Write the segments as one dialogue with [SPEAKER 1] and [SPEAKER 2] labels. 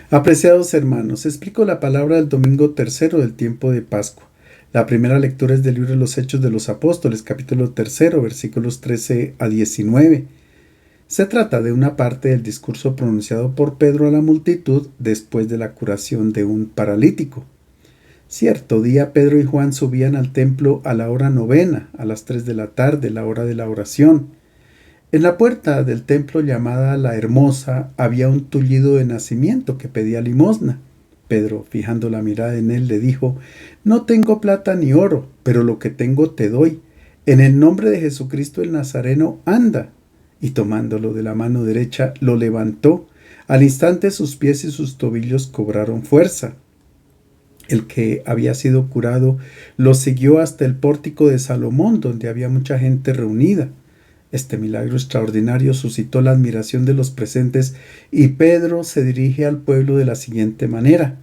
[SPEAKER 1] Apreciados hermanos, explico la palabra del domingo tercero del tiempo de Pascua. La primera lectura es del libro de los Hechos de los Apóstoles, capítulo tercero, versículos 13 a 19. Se trata de una parte del discurso pronunciado por Pedro a la multitud después de la curación de un paralítico. Cierto día Pedro y Juan subían al templo a la hora novena, a las 3 de la tarde, la hora de la oración. En la puerta del templo llamada La Hermosa había un tullido de nacimiento que pedía limosna. Pedro, fijando la mirada en él, le dijo: No tengo plata ni oro, pero lo que tengo te doy. En el nombre de Jesucristo el Nazareno, anda. Y tomándolo de la mano derecha, lo levantó. Al instante sus pies y sus tobillos cobraron fuerza. El que había sido curado lo siguió hasta el pórtico de Salomón, donde había mucha gente reunida. Este milagro extraordinario suscitó la admiración de los presentes y Pedro se dirige al pueblo de la siguiente manera: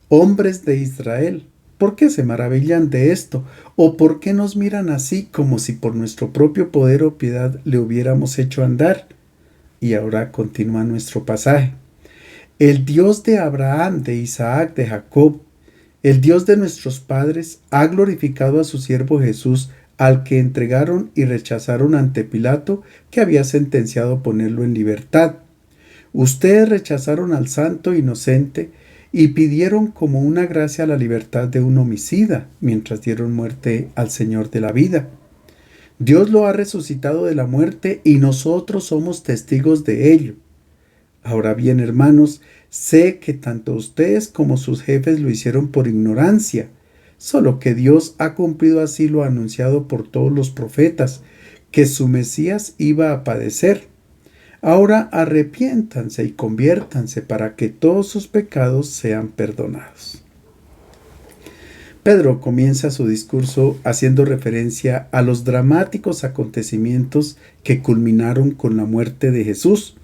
[SPEAKER 1] Hombres de Israel, ¿por qué se maravillan de esto? ¿O por qué nos miran así como si por nuestro propio poder o piedad le hubiéramos hecho andar? Y ahora continúa nuestro pasaje. El Dios de Abraham, de Isaac, de Jacob, el Dios de nuestros padres, ha glorificado a su siervo Jesús, al que entregaron y rechazaron ante Pilato, que había sentenciado ponerlo en libertad. Ustedes rechazaron al santo inocente y pidieron como una gracia la libertad de un homicida, mientras dieron muerte al Señor de la vida. Dios lo ha resucitado de la muerte y nosotros somos testigos de ello. Ahora bien, hermanos, sé que tanto ustedes como sus jefes lo hicieron por ignorancia, solo que Dios ha cumplido así lo anunciado por todos los profetas, que su Mesías iba a padecer. Ahora arrepiéntanse y conviértanse para que todos sus pecados sean perdonados. Pedro comienza su discurso haciendo referencia a los dramáticos acontecimientos que culminaron con la muerte de Jesús.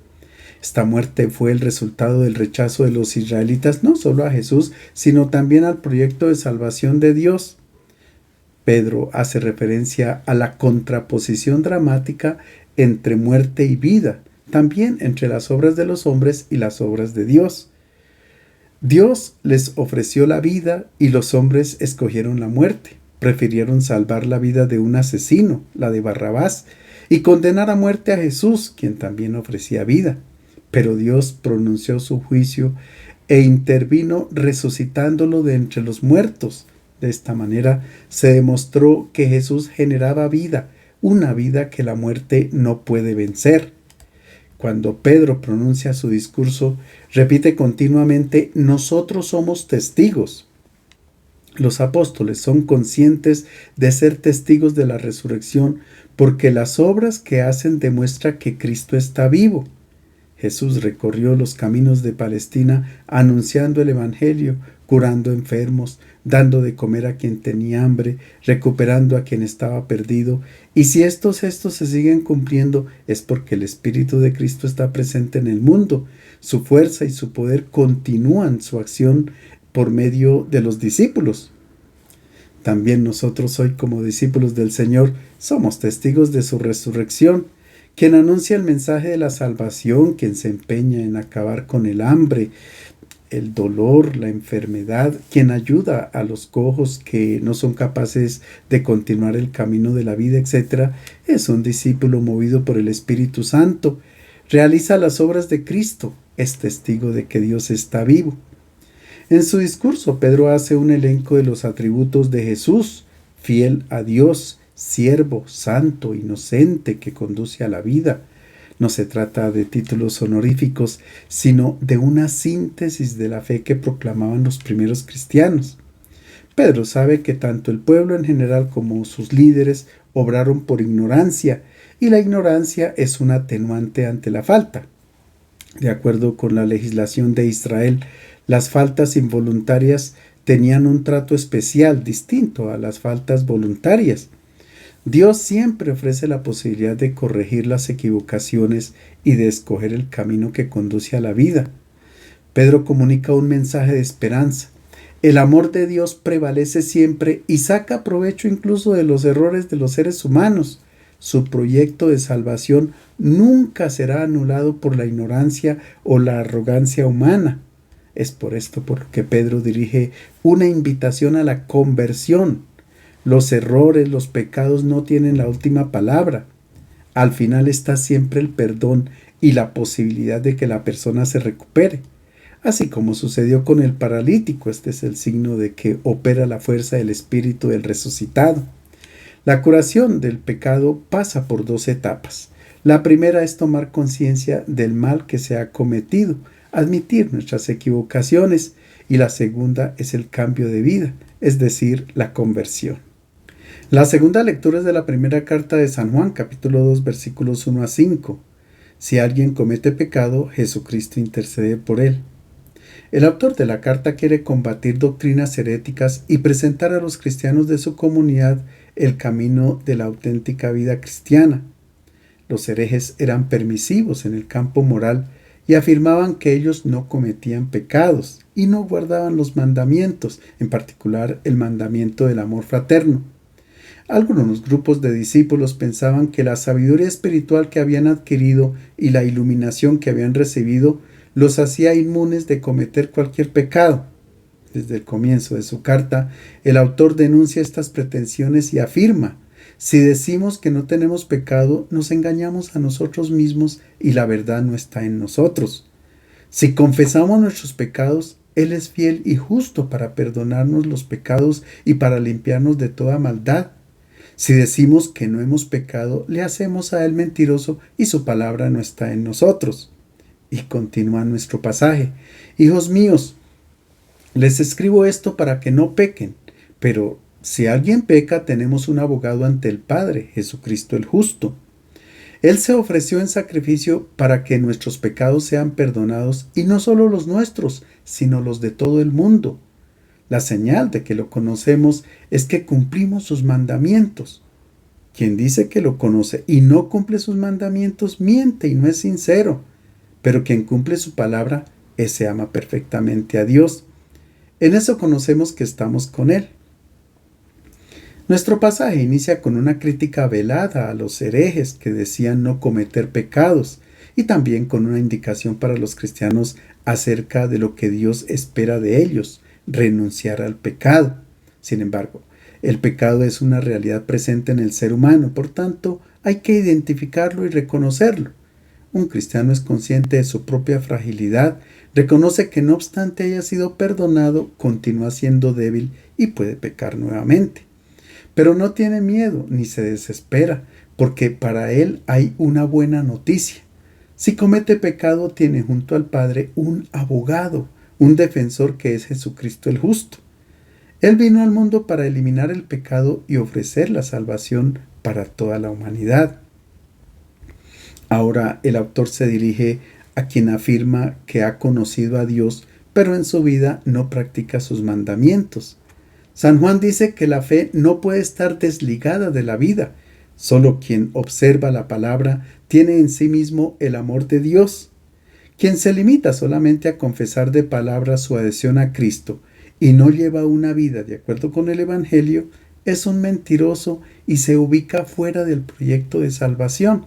[SPEAKER 1] Esta muerte fue el resultado del rechazo de los israelitas no solo a Jesús, sino también al proyecto de salvación de Dios. Pedro hace referencia a la contraposición dramática entre muerte y vida, también entre las obras de los hombres y las obras de Dios. Dios les ofreció la vida y los hombres escogieron la muerte. Prefirieron salvar la vida de un asesino, la de Barrabás, y condenar a muerte a Jesús, quien también ofrecía vida. Pero Dios pronunció su juicio e intervino resucitándolo de entre los muertos. De esta manera se demostró que Jesús generaba vida, una vida que la muerte no puede vencer. Cuando Pedro pronuncia su discurso, repite continuamente: nosotros somos testigos. Los apóstoles son conscientes de ser testigos de la resurrección porque las obras que hacen demuestran que Cristo está vivo. Jesús recorrió los caminos de Palestina anunciando el Evangelio, curando enfermos, dando de comer a quien tenía hambre, recuperando a quien estaba perdido. Y si estos gestos se siguen cumpliendo, es porque el Espíritu de Cristo está presente en el mundo. Su fuerza y su poder continúan su acción por medio de los discípulos. También nosotros hoy, como discípulos del Señor, somos testigos de su resurrección. Quien anuncia el mensaje de la salvación, quien se empeña en acabar con el hambre, el dolor, la enfermedad, quien ayuda a los cojos que no son capaces de continuar el camino de la vida, etc., es un discípulo movido por el Espíritu Santo. Realiza las obras de Cristo, es testigo de que Dios está vivo. En su discurso, Pedro hace un elenco de los atributos de Jesús: fiel a Dios, siervo, santo, inocente, que conduce a la vida. No se trata de títulos honoríficos, sino de una síntesis de la fe que proclamaban los primeros cristianos. Pedro sabe que tanto el pueblo en general como sus líderes obraron por ignorancia, y la ignorancia es un atenuante ante la falta. De acuerdo con la legislación de Israel, las faltas involuntarias tenían un trato especial distinto a las faltas voluntarias. Dios siempre ofrece la posibilidad de corregir las equivocaciones y de escoger el camino que conduce a la vida. Pedro comunica un mensaje de esperanza. El amor de Dios prevalece siempre y saca provecho incluso de los errores de los seres humanos. Su proyecto de salvación nunca será anulado por la ignorancia o la arrogancia humana. Es por esto por lo que Pedro dirige una invitación a la conversión. Los errores, los pecados no tienen la última palabra. Al final está siempre el perdón y la posibilidad de que la persona se recupere. Así como sucedió con el paralítico, este es el signo de que opera la fuerza del Espíritu del resucitado. La curación del pecado pasa por dos etapas. La primera es tomar conciencia del mal que se ha cometido, admitir nuestras equivocaciones, y la segunda es el cambio de vida, es decir, la conversión. La segunda lectura es de la primera carta de San Juan, capítulo 2, versículos 1 a 5. Si alguien comete pecado, Jesucristo intercede por él. El autor de la carta quiere combatir doctrinas heréticas y presentar a los cristianos de su comunidad el camino de la auténtica vida cristiana. Los herejes eran permisivos en el campo moral y afirmaban que ellos no cometían pecados y no guardaban los mandamientos, en particular el mandamiento del amor fraterno. Algunos grupos de discípulos pensaban que la sabiduría espiritual que habían adquirido y la iluminación que habían recibido los hacía inmunes de cometer cualquier pecado. Desde el comienzo de su carta, el autor denuncia estas pretensiones y afirma: si decimos que no tenemos pecado, nos engañamos a nosotros mismos y la verdad no está en nosotros. Si confesamos nuestros pecados, Él es fiel y justo para perdonarnos los pecados y para limpiarnos de toda maldad. Si decimos que no hemos pecado, le hacemos a Él mentiroso y su palabra no está en nosotros. Y continúa nuestro pasaje: hijos míos, les escribo esto para que no pequen, pero si alguien peca, tenemos un abogado ante el Padre, Jesucristo el justo. Él se ofreció en sacrificio para que nuestros pecados sean perdonados, y no solo los nuestros, sino los de todo el mundo. La señal de que lo conocemos es que cumplimos sus mandamientos. Quien dice que lo conoce y no cumple sus mandamientos miente y no es sincero. Pero quien cumple su palabra, ese ama perfectamente a Dios. En eso conocemos que estamos con Él. Nuestro pasaje inicia con una crítica velada a los herejes que decían no cometer pecados, y también con una indicación para los cristianos acerca de lo que Dios espera de ellos: renunciar al pecado. Sin embargo, el pecado es una realidad presente en el ser humano, por tanto, hay que identificarlo y reconocerlo. Un cristiano es consciente de su propia fragilidad, reconoce que no obstante haya sido perdonado, continúa siendo débil y puede pecar nuevamente. Pero no tiene miedo ni se desespera, porque para él hay una buena noticia. Si comete pecado, tiene junto al Padre un abogado, un defensor que es Jesucristo el justo. Él vino al mundo para eliminar el pecado y ofrecer la salvación para toda la humanidad. Ahora el autor se dirige a quien afirma que ha conocido a Dios, pero en su vida no practica sus mandamientos. San Juan dice que la fe no puede estar desligada de la vida. Solo quien observa la palabra tiene en sí mismo el amor de Dios. Quien se limita solamente a confesar de palabra su adhesión a Cristo y no lleva una vida de acuerdo con el Evangelio es un mentiroso y se ubica fuera del proyecto de salvación.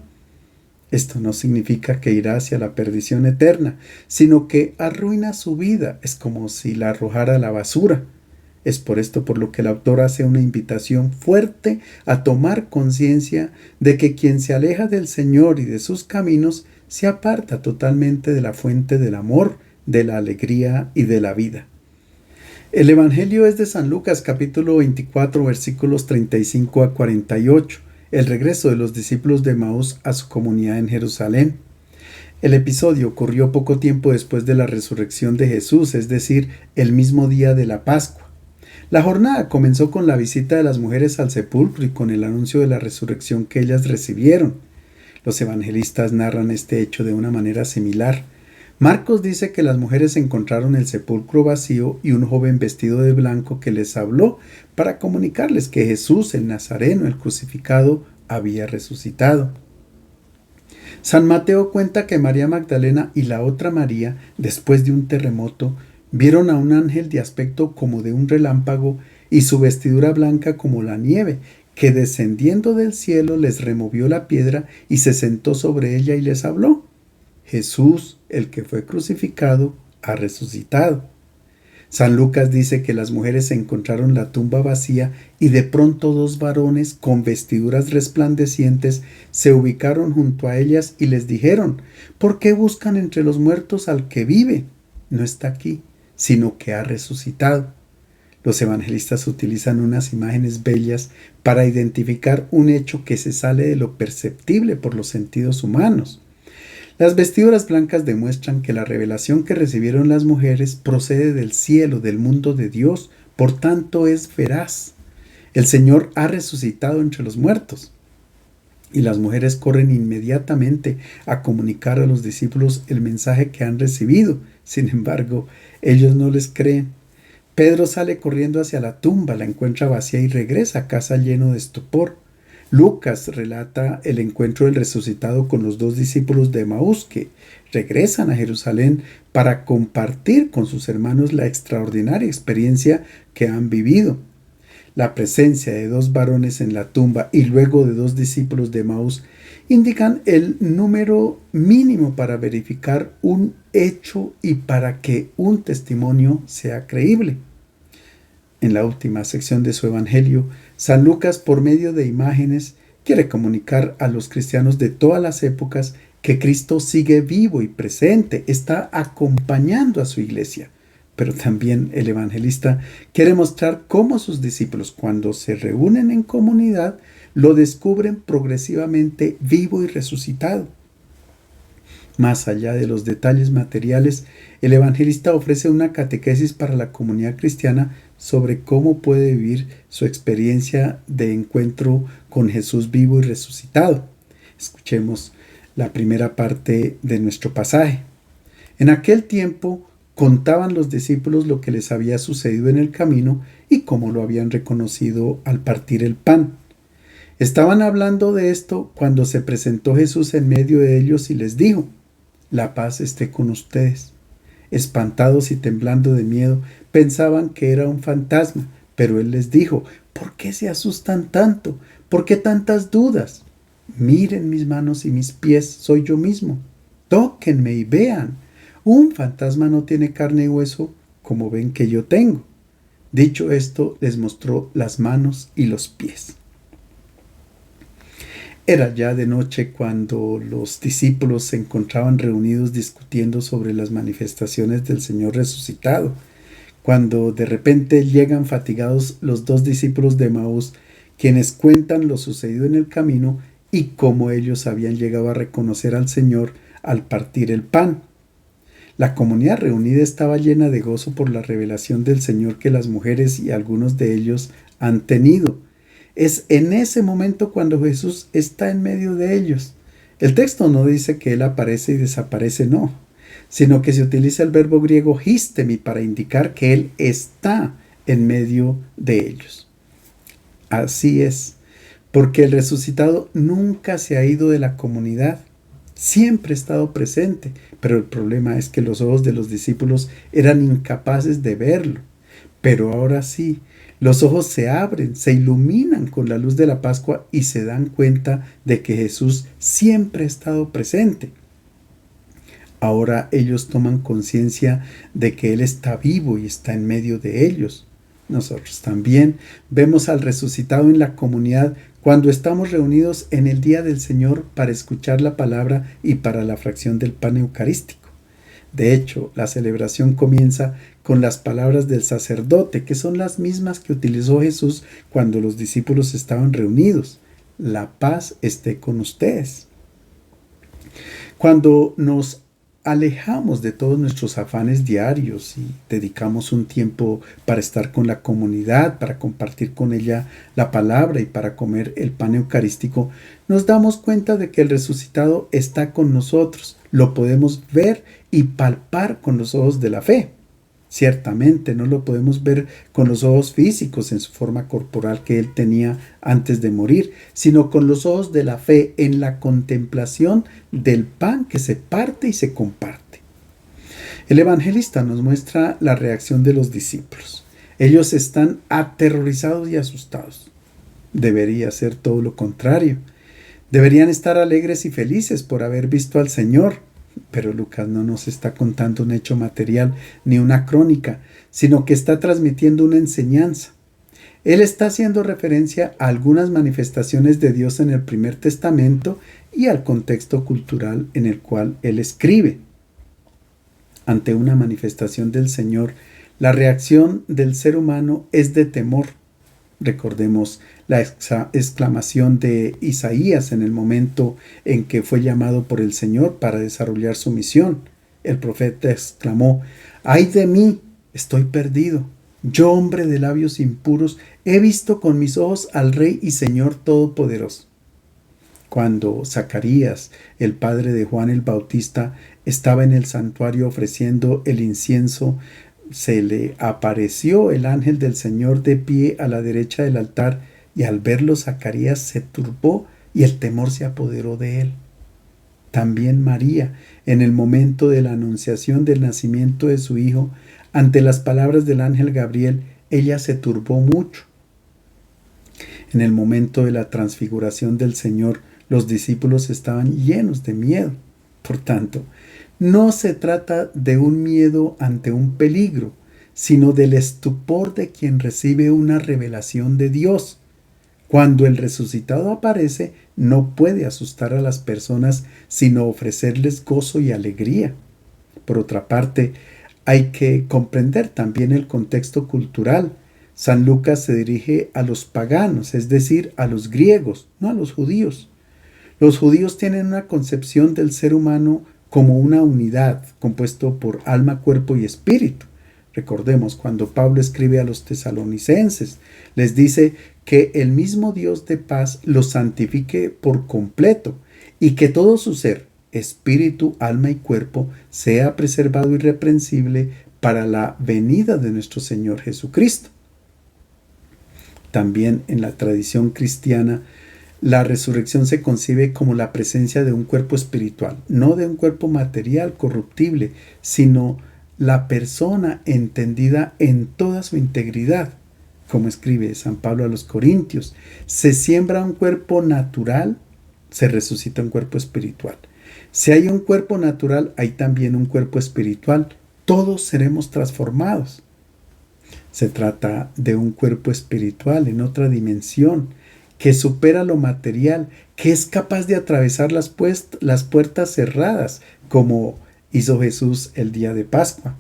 [SPEAKER 1] Esto no significa que irá hacia la perdición eterna, sino que arruina su vida. Es como si la arrojara a la basura. Es por esto por lo que el autor hace una invitación fuerte a tomar conciencia de que quien se aleja del Señor y de sus caminos se aparta totalmente de la fuente del amor, de la alegría y de la vida. El Evangelio es de San Lucas, capítulo 24, versículos 35 a 48. El regreso de los discípulos de Emaús a su comunidad en Jerusalén. El episodio ocurrió poco tiempo después de la resurrección de Jesús, es decir, el mismo día de la Pascua. La jornada comenzó con la visita de las mujeres al sepulcro y con el anuncio de la resurrección que ellas recibieron. Los evangelistas narran este hecho de una manera similar. Marcos dice que las mujeres encontraron el sepulcro vacío y un joven vestido de blanco que les habló para comunicarles que Jesús, el Nazareno, el crucificado, había resucitado. San Mateo cuenta que María Magdalena y la otra María, después de un terremoto, vieron a un ángel de aspecto como de un relámpago y su vestidura blanca como la nieve, que descendiendo del cielo les removió la piedra y se sentó sobre ella y les habló. Jesús, el que fue crucificado, ha resucitado. San Lucas dice que las mujeres encontraron la tumba vacía y de pronto dos varones con vestiduras resplandecientes se ubicaron junto a ellas y les dijeron: ¿por qué buscan entre los muertos al que vive? No está aquí, sino que ha resucitado. Los evangelistas utilizan unas imágenes bellas para identificar un hecho que se sale de lo perceptible por los sentidos humanos. Las vestiduras blancas demuestran que la revelación que recibieron las mujeres procede del cielo, del mundo de Dios, por tanto es veraz. El Señor ha resucitado entre los muertos. Y las mujeres corren inmediatamente a comunicar a los discípulos el mensaje que han recibido. Sin embargo, ellos no les creen. Pedro sale corriendo hacia la tumba, la encuentra vacía y regresa a casa lleno de estupor. Lucas relata el encuentro del resucitado con los dos discípulos de Emaús que regresan a Jerusalén para compartir con sus hermanos la extraordinaria experiencia que han vivido. La presencia de dos varones en la tumba y luego de dos discípulos de Emaús indican el número mínimo para verificar un hecho y para que un testimonio sea creíble. En la última sección de su evangelio, San Lucas, por medio de imágenes, quiere comunicar a los cristianos de todas las épocas que Cristo sigue vivo y presente, está acompañando a su iglesia. Pero también el evangelista quiere mostrar cómo sus discípulos, cuando se reúnen en comunidad, lo descubren progresivamente vivo y resucitado. Más allá de los detalles materiales, el evangelista ofrece una catequesis para la comunidad cristiana sobre cómo puede vivir su experiencia de encuentro con Jesús vivo y resucitado. Escuchemos la primera parte de nuestro pasaje. En aquel tiempo contaban los discípulos lo que les había sucedido en el camino y cómo lo habían reconocido al partir el pan. Estaban hablando de esto cuando se presentó Jesús en medio de ellos y les dijo: la paz esté con ustedes. Espantados y temblando de miedo, pensaban que era un fantasma, pero él les dijo: ¿por qué se asustan tanto? ¿Por qué tantas dudas? Miren mis manos y mis pies, soy yo mismo. Tóquenme y vean. Un fantasma no tiene carne y hueso como ven que yo tengo. Dicho esto, les mostró las manos y los pies. Era ya de noche cuando los discípulos se encontraban reunidos discutiendo sobre las manifestaciones del Señor resucitado, cuando de repente llegan fatigados los dos discípulos de Emaús, quienes cuentan lo sucedido en el camino y cómo ellos habían llegado a reconocer al Señor al partir el pan. La comunidad reunida estaba llena de gozo por la revelación del Señor que las mujeres y algunos de ellos han tenido. Es en ese momento cuando Jesús está en medio de ellos. El texto no dice que Él aparece y desaparece, no, sino que se utiliza el verbo griego histemi para indicar que Él está en medio de ellos. Así es, porque el resucitado nunca se ha ido de la comunidad, siempre ha estado presente, pero el problema es que los ojos de los discípulos eran incapaces de verlo. Pero ahora sí, los ojos se abren, se iluminan con la luz de la Pascua y se dan cuenta de que Jesús siempre ha estado presente. Ahora ellos toman conciencia de que Él está vivo y está en medio de ellos. Nosotros también vemos al resucitado en la comunidad cuando estamos reunidos en el día del Señor para escuchar la palabra y para la fracción del pan eucarístico. De hecho, la celebración comienza con las palabras del sacerdote, que son las mismas que utilizó Jesús cuando los discípulos estaban reunidos. La paz esté con ustedes. Cuando nos alejamos de todos nuestros afanes diarios y dedicamos un tiempo para estar con la comunidad, para compartir con ella la palabra y para comer el pan eucarístico, nos damos cuenta de que el resucitado está con nosotros. Lo podemos ver y palpar con los ojos de la fe. Ciertamente no lo podemos ver con los ojos físicos en su forma corporal que Él tenía antes de morir, sino con los ojos de la fe en la contemplación del pan que se parte y se comparte. El evangelista nos muestra la reacción de los discípulos. Ellos están aterrorizados y asustados. Debería ser todo lo contrario. Deberían estar alegres y felices por haber visto al Señor. Pero Lucas no nos está contando un hecho material ni una crónica, sino que está transmitiendo una enseñanza. Él está haciendo referencia a algunas manifestaciones de Dios en el Primer Testamento y al contexto cultural en el cual él escribe. Ante una manifestación del Señor, la reacción del ser humano es de temor. Recordemos la exclamación de Isaías en el momento en que fue llamado por el Señor para desarrollar su misión. El profeta exclamó: ¡ay de mí! Estoy perdido. Yo, hombre de labios impuros, he visto con mis ojos al Rey y Señor Todopoderoso. Cuando Zacarías, el padre de Juan el Bautista, estaba en el santuario ofreciendo el incienso, se le apareció el ángel del Señor de pie a la derecha del altar, y al verlo Zacarías se turbó y el temor se apoderó de él. También María, en el momento de la anunciación del nacimiento de su hijo, ante las palabras del ángel Gabriel, ella se turbó mucho. En el momento de la transfiguración del Señor, los discípulos estaban llenos de miedo. Por tanto, no se trata de un miedo ante un peligro, sino del estupor de quien recibe una revelación de Dios. Cuando el resucitado aparece, no puede asustar a las personas, sino ofrecerles gozo y alegría. Por otra parte, hay que comprender también el contexto cultural. San Lucas se dirige a los paganos, es decir, a los griegos, no a los judíos. Los judíos tienen una concepción del ser humano como una unidad, compuesto por alma, cuerpo y espíritu. Recordemos cuando Pablo escribe a los tesalonicenses, les dice que el mismo Dios de paz los santifique por completo y que todo su ser, espíritu, alma y cuerpo, sea preservado irreprensible para la venida de nuestro Señor Jesucristo. También en la tradición cristiana, la resurrección se concibe como la presencia de un cuerpo espiritual, no de un cuerpo material corruptible, sino la persona entendida en toda su integridad. Como escribe San Pablo a los Corintios, se siembra un cuerpo natural, se resucita un cuerpo espiritual. Si hay un cuerpo natural, hay también un cuerpo espiritual. Todos seremos transformados. Se trata de un cuerpo espiritual en otra dimensión, que supera lo material, que es capaz de atravesar las puertas cerradas, como hizo Jesús el día de Pascua.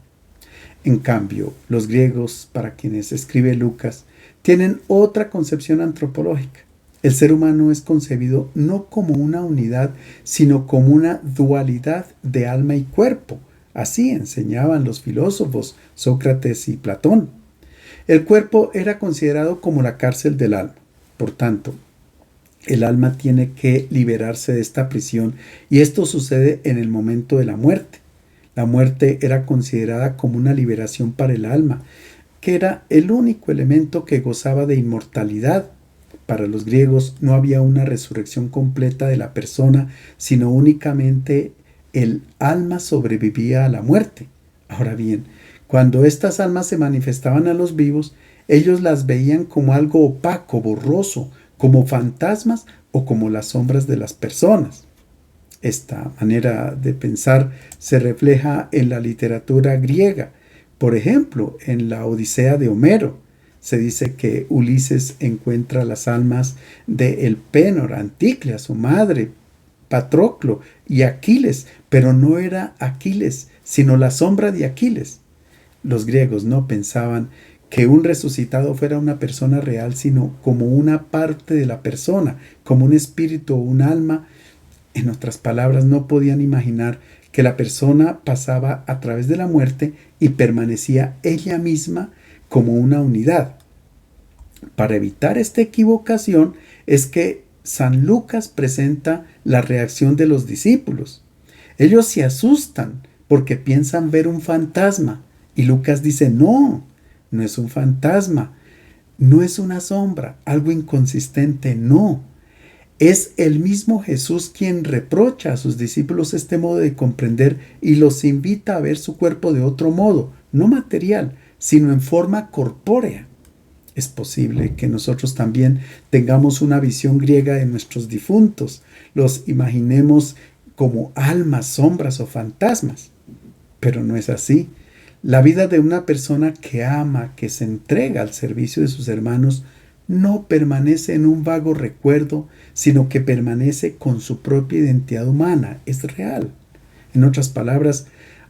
[SPEAKER 1] En cambio, los griegos, para quienes escribe Lucas, tienen otra concepción antropológica. El ser humano es concebido no como una unidad, sino como una dualidad de alma y cuerpo. Así enseñaban los filósofos Sócrates y Platón. El cuerpo era considerado como la cárcel del alma. Por tanto, el alma tiene que liberarse de esta prisión, y esto sucede en el momento de la muerte. La muerte era considerada como una liberación para el alma, que era el único elemento que gozaba de inmortalidad. Para los griegos no había una resurrección completa de la persona, sino únicamente el alma sobrevivía a la muerte. Ahora bien, cuando estas almas se manifestaban a los vivos, ellos las veían como algo opaco, borroso, como fantasmas o como las sombras de las personas. Esta manera de pensar se refleja en la literatura griega. Por ejemplo, en la Odisea de Homero, se dice que Ulises encuentra las almas de Elpenor, Anticlea, su madre, Patroclo y Aquiles, pero no era Aquiles, sino la sombra de Aquiles. Los griegos no pensaban que un resucitado fuera una persona real, sino como una parte de la persona, como un espíritu o un alma. En otras palabras, no podían imaginar que la persona pasaba a través de la muerte y permanecía ella misma como una unidad. Para evitar esta equivocación es que San Lucas presenta la reacción de los discípulos. Ellos se asustan porque piensan ver un fantasma, y Lucas dice: no es un fantasma, no es una sombra, algo inconsistente, no. Es el mismo Jesús quien reprocha a sus discípulos este modo de comprender y los invita a ver su cuerpo de otro modo, no material, sino en forma corpórea. Es posible que nosotros también tengamos una visión griega de nuestros difuntos, los imaginemos como almas, sombras o fantasmas. Pero no es así. La vida de una persona que ama, que se entrega al servicio de sus hermanos, no permanece en un vago recuerdo, sino que permanece con su propia identidad humana, es real. En otras palabras,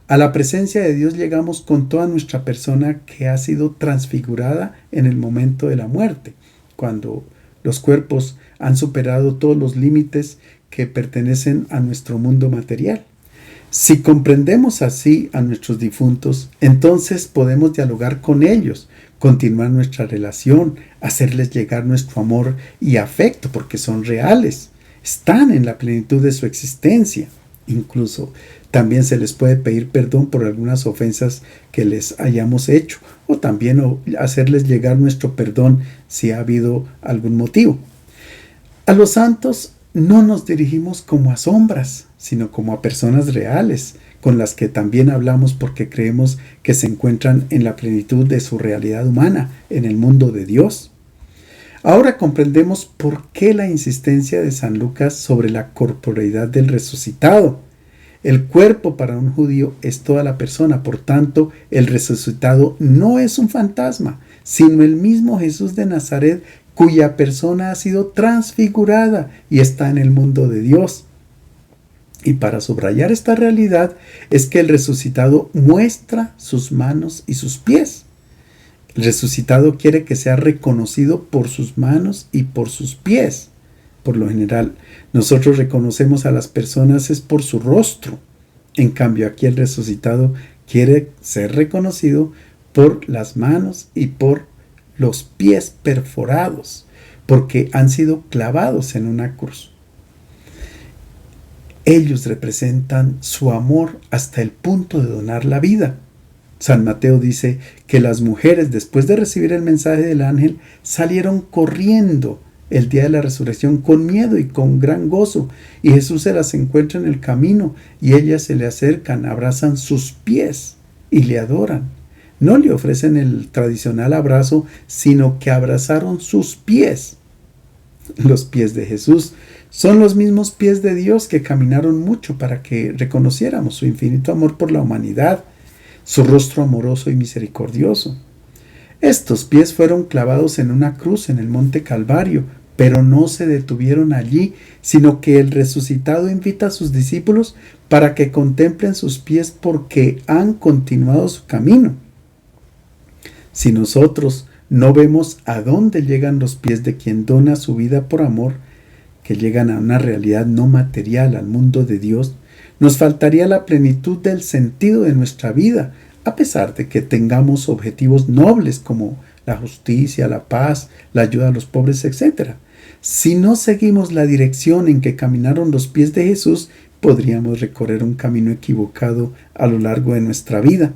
[SPEAKER 1] a la presencia de Dios llegamos con toda nuestra persona que ha sido transfigurada en el momento de la muerte, cuando los cuerpos han superado todos los límites que pertenecen a nuestro mundo material. Si comprendemos así a nuestros difuntos, entonces podemos dialogar con ellos, continuar nuestra relación, hacerles llegar nuestro amor y afecto, porque son reales, están en la plenitud de su existencia. Incluso también se les puede pedir perdón por algunas ofensas que les hayamos hecho, o también hacerles llegar nuestro perdón si ha habido algún motivo. A los santos no nos dirigimos como a sombras, sino como a personas reales, con las que también hablamos porque creemos que se encuentran en la plenitud de su realidad humana, en el mundo de Dios. Ahora comprendemos por qué la insistencia de San Lucas sobre la corporeidad del resucitado. El cuerpo para un judío es toda la persona, por tanto, el resucitado no es un fantasma, sino el mismo Jesús de Nazaret, cuya persona ha sido transfigurada y está en el mundo de Dios. Y para subrayar esta realidad es que el resucitado muestra sus manos y sus pies. El resucitado quiere que sea reconocido por sus manos y por sus pies. Por lo general, nosotros reconocemos a las personas es por su rostro. En cambio, aquí el resucitado quiere ser reconocido por las manos y por los pies perforados, porque han sido clavados en una cruz. Ellos representan su amor hasta el punto de donar la vida. San Mateo dice que las mujeres, después de recibir el mensaje del ángel, salieron corriendo el día de la resurrección con miedo y con gran gozo, y Jesús se las encuentra en el camino y ellas se le acercan, abrazan sus pies y le adoran. No le ofrecen el tradicional abrazo, sino que abrazaron sus pies. Los pies de Jesús son los mismos pies de Dios que caminaron mucho para que reconociéramos su infinito amor por la humanidad, su rostro amoroso y misericordioso. Estos pies fueron clavados en una cruz en el monte Calvario, pero no se detuvieron allí, sino que el resucitado invita a sus discípulos para que contemplen sus pies porque han continuado su camino. Si nosotros no vemos a dónde llegan los pies de quien dona su vida por amor, que llegan a una realidad no material, al mundo de Dios, nos faltaría la plenitud del sentido de nuestra vida, a pesar de que tengamos objetivos nobles como la justicia, la paz, la ayuda a los pobres, etc. Si no seguimos la dirección en que caminaron los pies de Jesús, podríamos recorrer un camino equivocado a lo largo de nuestra vida.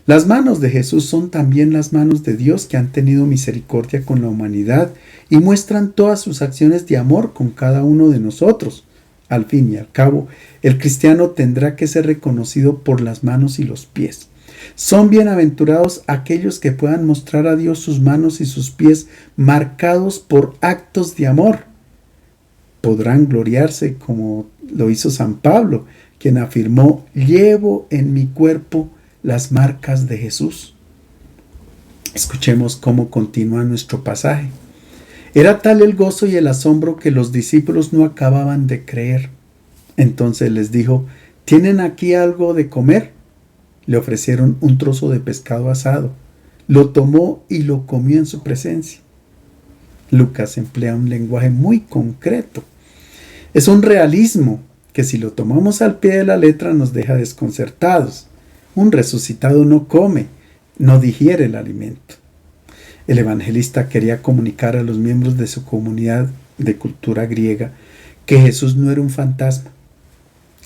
[SPEAKER 1] Las manos de Jesús son también las manos de Dios que han tenido misericordia con la humanidad y muestran todas sus acciones de amor con cada uno de nosotros. Al fin y al cabo, el cristiano tendrá que ser reconocido por las manos y los pies. Son bienaventurados aquellos que puedan mostrar a Dios sus manos y sus pies marcados por actos de amor. Podrán gloriarse como lo hizo San Pablo, quien afirmó: llevo en mi cuerpo las marcas de Jesús. Escuchemos cómo continúa nuestro pasaje. Era tal el gozo y el asombro que los discípulos no acababan de creer. Entonces les dijo: ¿tienen aquí algo de comer? Le ofrecieron un trozo de pescado asado. Lo tomó y lo comió en su presencia. Lucas emplea un lenguaje muy concreto. Es un realismo que, si lo tomamos al pie de la letra, nos deja desconcertados. Un resucitado no come, no digiere el alimento. El evangelista quería comunicar a los miembros de su comunidad de cultura griega que Jesús no era un fantasma.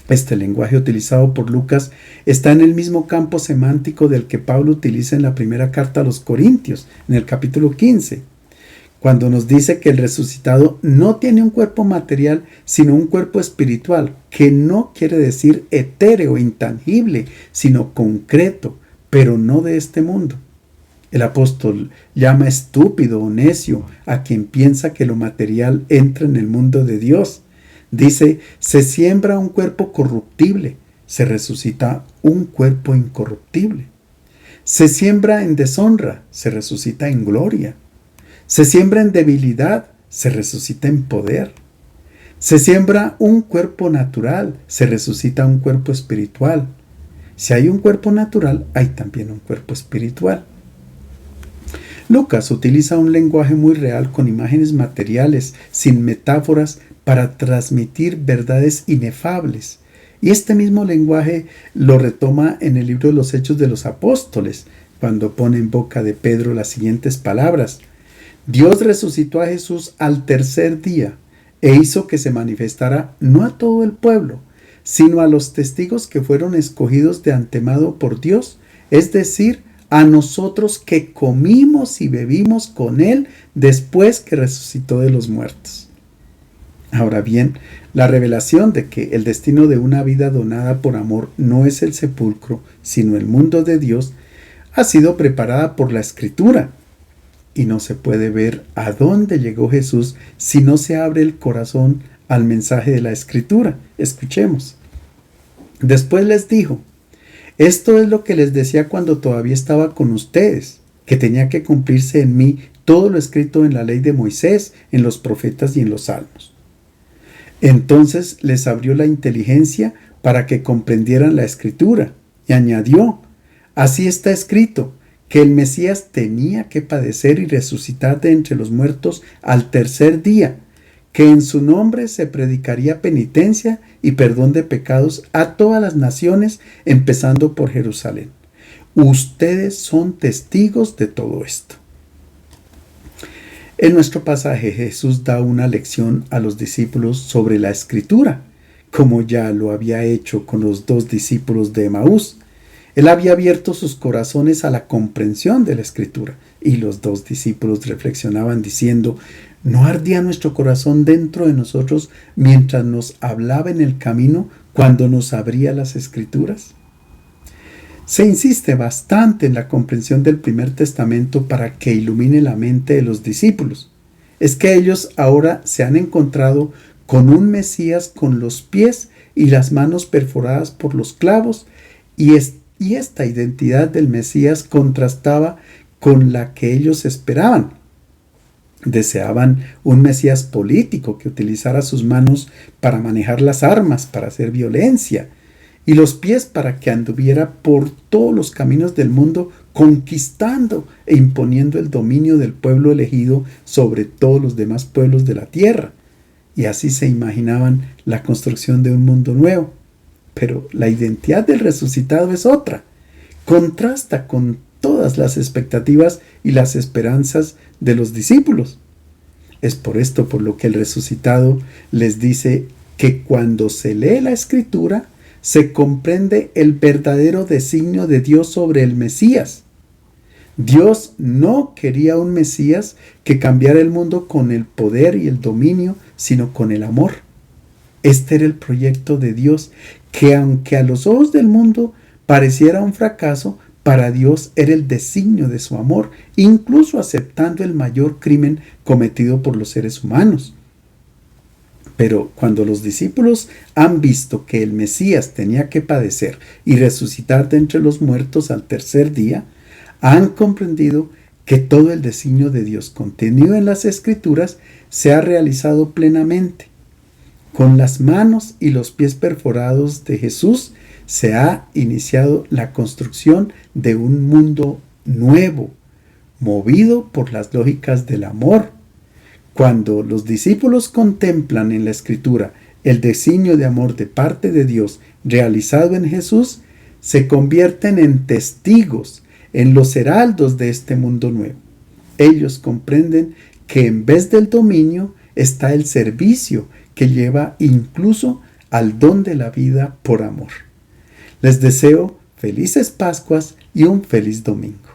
[SPEAKER 1] Este lenguaje utilizado por Lucas está en el mismo campo semántico del que Pablo utiliza en la primera carta a los Corintios, en el capítulo 15, cuando nos dice que el resucitado no tiene un cuerpo material, sino un cuerpo espiritual, que no quiere decir etéreo, intangible, sino concreto, pero no de este mundo. El apóstol llama estúpido o necio a quien piensa que lo material entra en el mundo de Dios. Dice, se siembra un cuerpo corruptible, se resucita un cuerpo incorruptible. Se siembra en deshonra, se resucita en gloria. Se siembra en debilidad, se resucita en poder. Se siembra un cuerpo natural, se resucita un cuerpo espiritual. Si hay un cuerpo natural, hay también un cuerpo espiritual. Lucas utiliza un lenguaje muy real con imágenes materiales, sin metáforas, para transmitir verdades inefables. Y este mismo lenguaje lo retoma en el libro de los Hechos de los Apóstoles, cuando pone en boca de Pedro las siguientes palabras. Dios resucitó a Jesús al tercer día e hizo que se manifestara no a todo el pueblo, sino a los testigos que fueron escogidos de antemano por Dios, es decir, a nosotros que comimos y bebimos con Él después que resucitó de los muertos. Ahora bien, la revelación de que el destino de una vida donada por amor no es el sepulcro, sino el mundo de Dios, ha sido preparada por la Escritura. Y no se puede ver a dónde llegó Jesús si no se abre el corazón al mensaje de la Escritura. Escuchemos. Después les dijo, esto es lo que les decía cuando todavía estaba con ustedes, que tenía que cumplirse en mí todo lo escrito en la ley de Moisés, en los profetas y en los salmos. Entonces les abrió la inteligencia para que comprendieran la Escritura y añadió, así está escrito, que el Mesías tenía que padecer y resucitar de entre los muertos al tercer día, que en su nombre se predicaría penitencia y perdón de pecados a todas las naciones, empezando por Jerusalén. Ustedes son testigos de todo esto. En nuestro pasaje Jesús da una lección a los discípulos sobre la Escritura, como ya lo había hecho con los 2 discípulos de Emaús. Él había abierto sus corazones a la comprensión de la Escritura y los 2 discípulos reflexionaban diciendo, ¿no ardía nuestro corazón dentro de nosotros mientras nos hablaba en el camino cuando nos abría las Escrituras? Se insiste bastante en la comprensión del Primer Testamento para que ilumine la mente de los discípulos. Es que ellos ahora se han encontrado con un Mesías con los pies y las manos perforadas por los clavos y esta identidad del Mesías contrastaba con la que ellos esperaban. Deseaban un Mesías político que utilizara sus manos para manejar las armas, para hacer violencia, y los pies para que anduviera por todos los caminos del mundo, conquistando e imponiendo el dominio del pueblo elegido sobre todos los demás pueblos de la tierra. Y así se imaginaban la construcción de un mundo nuevo. Pero la identidad del resucitado es otra. Contrasta con todas las expectativas y las esperanzas de los discípulos. Es por esto por lo que el resucitado les dice que cuando se lee la Escritura se comprende el verdadero designio de Dios sobre el Mesías. Dios no quería un Mesías que cambiara el mundo con el poder y el dominio, sino con el amor. Este era el proyecto de Dios, que aunque a los ojos del mundo pareciera un fracaso, para Dios era el designio de su amor, incluso aceptando el mayor crimen cometido por los seres humanos. Pero cuando los discípulos han visto que el Mesías tenía que padecer y resucitar de entre los muertos al tercer día, han comprendido que todo el designio de Dios contenido en las Escrituras se ha realizado plenamente. Con las manos y los pies perforados de Jesús se ha iniciado la construcción de un mundo nuevo, movido por las lógicas del amor. Cuando los discípulos contemplan en la Escritura el designio de amor de parte de Dios realizado en Jesús, se convierten en testigos, en los heraldos de este mundo nuevo. Ellos comprenden que en vez del dominio está el servicio que lleva incluso al don de la vida por amor. Les deseo felices Pascuas y un feliz domingo.